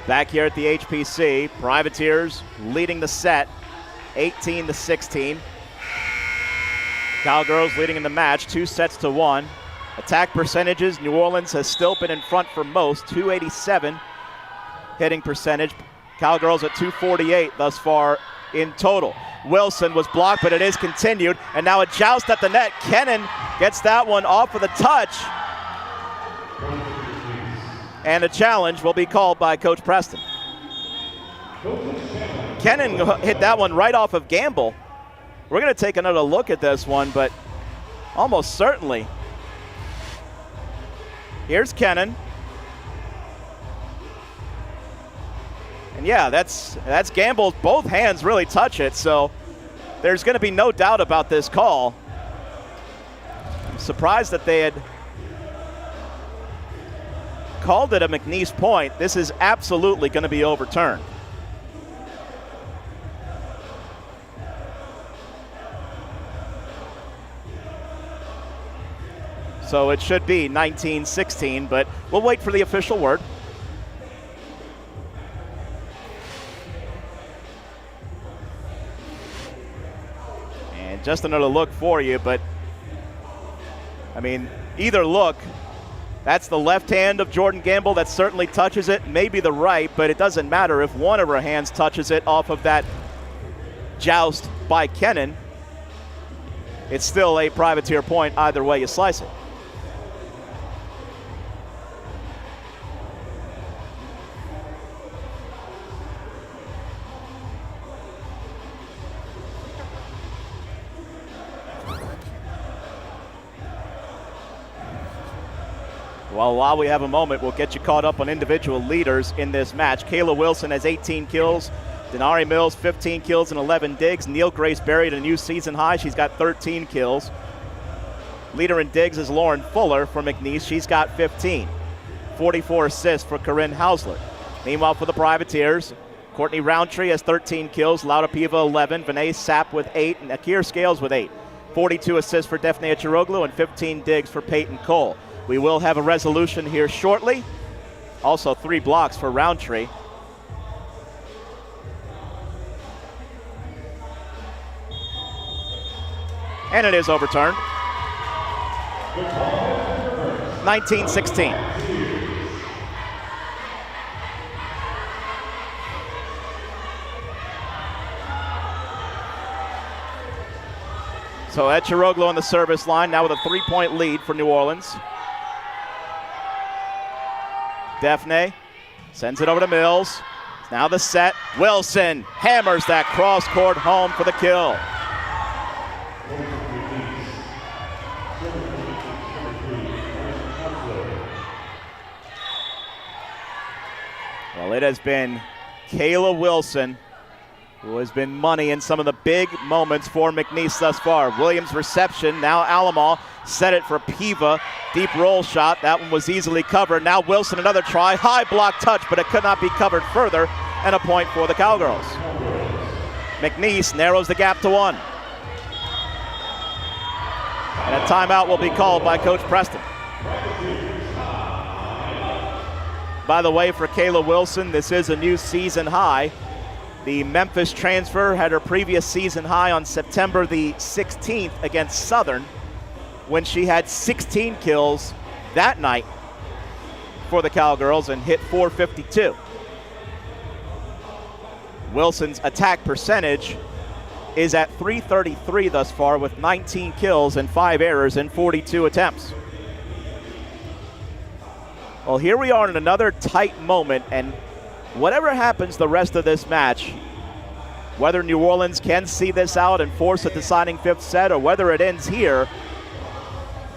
Back here at the HPC, Privateers leading the set, 18-16. Cowgirls leading in the match, 2-1. Attack percentages, New Orleans has still been in front for most, 287 hitting percentage. Cowgirls at 248 thus far in total. Wilson was blocked, but it is continued, and now a joust at the net. Kennan gets that one off with a touch. And a challenge will be called by Coach Preston. Kennan hit that one right off of Gamble. We're going to take another look at this one, but almost certainly. Here's Kennan. And yeah, that's Gamble. Both hands really touch it, so there's going to be no doubt about this call. I'm surprised that they had called it a McNees point. This is absolutely going to be overturned. So it should be 19-16, but we'll wait for the official word. And just another look for you, but I mean, either look, that's the left hand of Jordan Gamble that certainly touches it, maybe the right, but it doesn't matter if one of her hands touches it off of that joust by Kennan. It's still a Privateer point either way you slice it. Well, while we have a moment, we'll get you caught up on individual leaders in this match. Kayla Wilson has 18 kills. Denari Mills, 15 kills and 11 digs. Neil Grace Berry at a new season high. She's got 13 kills. Leader in digs is Lauren Fuller for McNeese. She's got 15. 44 assists for Corinne Hausler. Meanwhile, for the Privateers, Courtney Roundtree has 13 kills. Lauda Piva, 11. Vinay Sapp with 8. And Akir Scales with 8. 42 assists for Defne Eciroglu and 15 digs for Peyton Cole. We will have a resolution here shortly. Also 3 blocks for Roundtree. And it is overturned. 19-16. So Eciroglu on the service line, now with a 3-point lead for New Orleans. Defne sends it over to Mills. Now the set. Wilson hammers that cross court home for the kill. Well, it has been Kayla Wilson who has been money in some of the big moments for McNeese thus far. Williams reception, now Alamo set it for Piva. Deep roll shot, that one was easily covered. Now Wilson another try, high block touch, but it could not be covered further, and a point for the Cowgirls. McNeese narrows the gap to 1. And a timeout will be called by Coach Preston. By the way, for Kayla Wilson, this is a new season high. The Memphis transfer had her previous season high on September the 16th against Southern when she had 16 kills that night for the Cowgirls and hit .452. Wilson's attack percentage is at .333 thus far with 19 kills and 5 errors in 42 attempts. Well, here we are in another tight moment, and whatever happens the rest of this match, whether New Orleans can see this out and force a deciding 5th set or whether it ends here,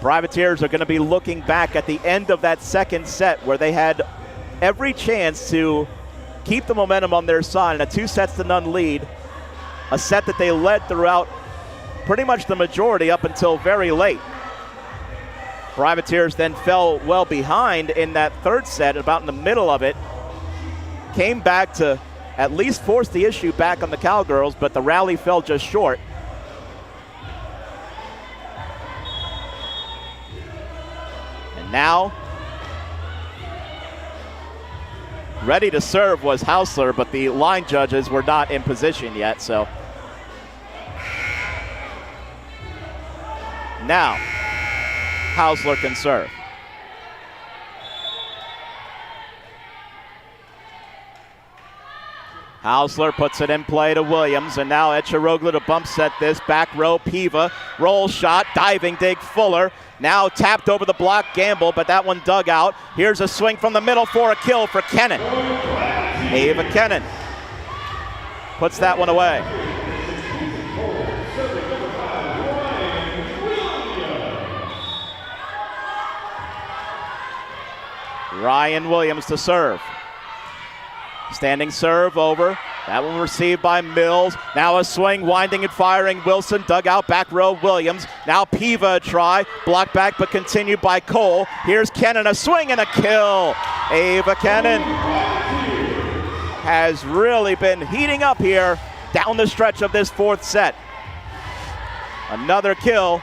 Privateers are going to be looking back at the end of that 2nd set where they had every chance to keep the momentum on their side in a 2-0 lead, a set that they led throughout pretty much the majority up until very late. Privateers then fell well behind in that 3rd set, about in the middle of it. Came back to at least force the issue back on the Cowgirls, but the rally fell just short. And now, Ready to serve was Hausler, but the line judges were not in position yet, so. Now, Hausler can serve. Hausler puts it in play to Williams, and now Eciroglu to bump set this. Back row, Piva, roll shot, diving dig, Fuller. Now tapped over the block, Gamble, but that one dug out. Here's a swing from the middle for a kill for Kennan. Ava Kennan puts that one away. Ryan Williams to serve. Standing serve over. That one received by Mills. Now a swing, winding and firing. Wilson dug out, back row, Williams. Now Piva a try. Blocked back but continued by Cole. Here's Kennan, a swing and a kill. Ava Kennan has really been heating up here down the stretch of this fourth set. Another kill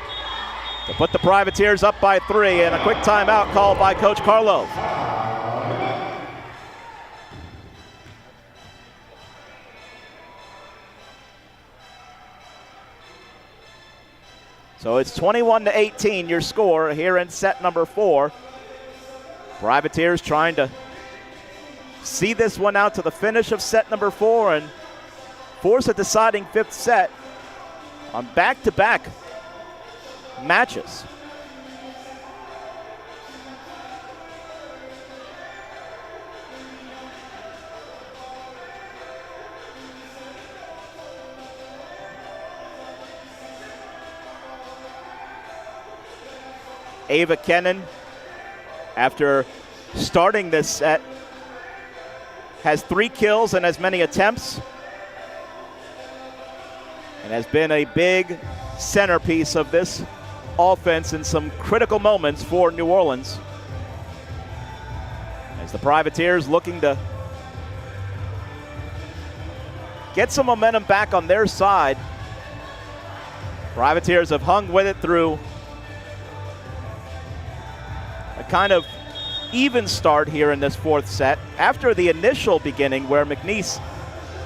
to put the Privateers up by 3, and a quick timeout called by Coach Karlov. So it's 21-18 your score here in set number 4. Privateers trying to see this one out to the finish of set number 4 and force a deciding 5th set on back-to-back matches. Ava Kennan, after starting this set, has 3 kills and as many attempts, and has been a big centerpiece of this offense in some critical moments for New Orleans. As the Privateers looking to get some momentum back on their side. Privateers have hung with it through a kind of even start here in this 4th set after the initial beginning where McNees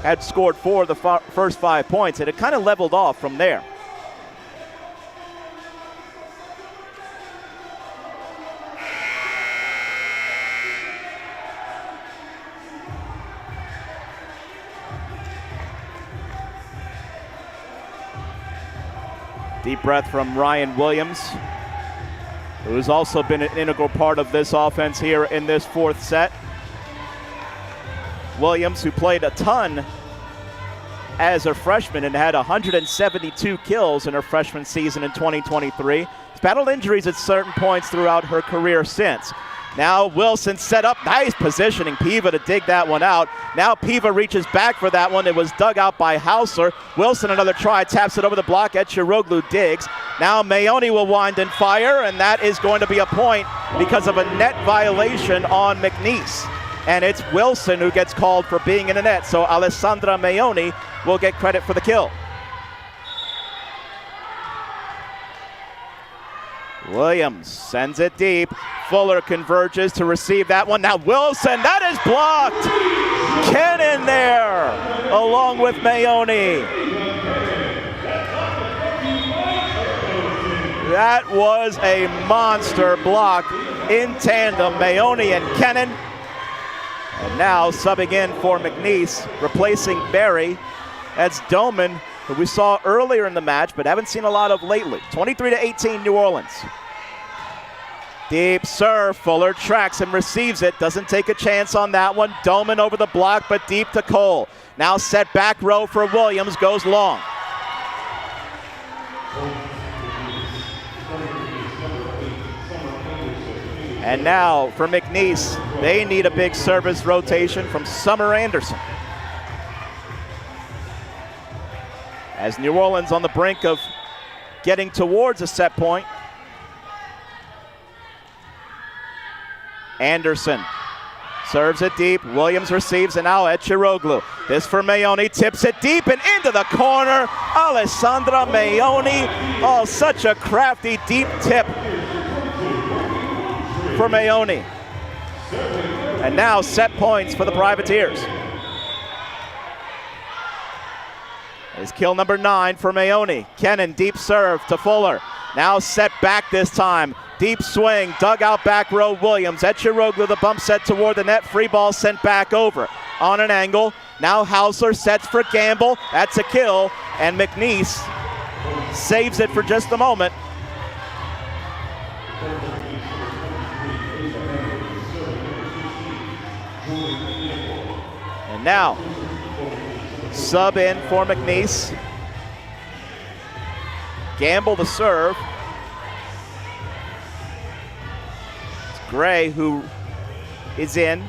had scored 4 of the first 5 points, and it kind of leveled off from there. Deep breath from Ryan Williams, who's also been an integral part of this offense here in this 4th set. Williams, who played a ton as a freshman and had 172 kills in her freshman season in 2023, has battled injuries at certain points throughout her career since. Now Wilson set up, nice positioning, Piva to dig that one out. Now Piva reaches back for that one. It was dug out by Hausler. Wilson another try, taps it over the block. Eciroglu digs. Now Mayoni will wind and fire, and that is going to be a point because of a net violation on McNees. And it's Wilson who gets called for being in the net, so Alessandra Mayoni will get credit for the kill. Williams sends it deep. Fuller converges to receive that one. Now Wilson, that is blocked. Kennan there, along with Mayoni. That was a monster block in tandem, Mayoni and Kennan. And now subbing in for McNees, replacing Barry. That's Doman, who we saw earlier in the match, but haven't seen a lot of lately. 23-18 New Orleans. Deep serve, Fuller tracks and receives it. Doesn't take a chance on that one. Doman over the block, but deep to Cole. Now set back row for Williams, goes long. And now for McNees, they need a big service rotation from Summer Anderson. As New Orleans on the brink of getting towards a set point. Anderson serves it deep. Williams receives, and now Eciroglu. This for Mayoni, tips it deep and into the corner. Alessandra Mayoni. Oh, such a crafty deep tip for Mayoni. And now set points for the Privateers. Is kill number 9 for Maone. Kennan, deep serve to Fuller. Now set back this time. Deep swing, dug out back row Williams. Eciroglu, the bump set toward the net. Free ball sent back over on an angle. Now Hausler sets for Gamble. That's a kill. And McNees saves it for just a moment. And now, sub in for McNees. Gamble the serve. It's Gray who is in.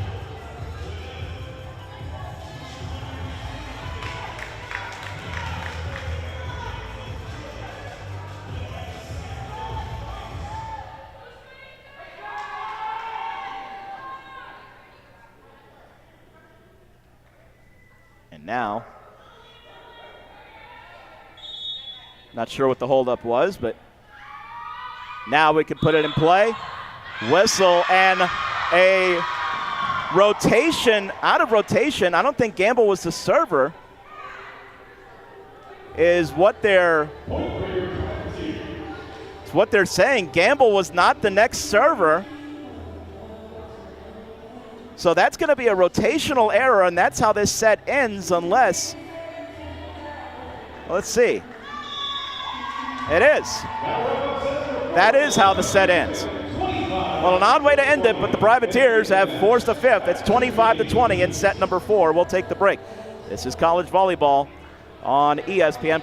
And now, not sure what the holdup was, but now we can put it in play. Whistle and a rotation, out of rotation. I don't think Gamble was the server, is what they're saying. Gamble was not the next server. So that's going to be a rotational error, and that's how this set ends unless, let's see. It is. That is how the set ends. Well, an odd way to end it, but the Privateers have forced a fifth. It's 25-20 in set number 4. We'll take the break. This is college volleyball on ESPN+.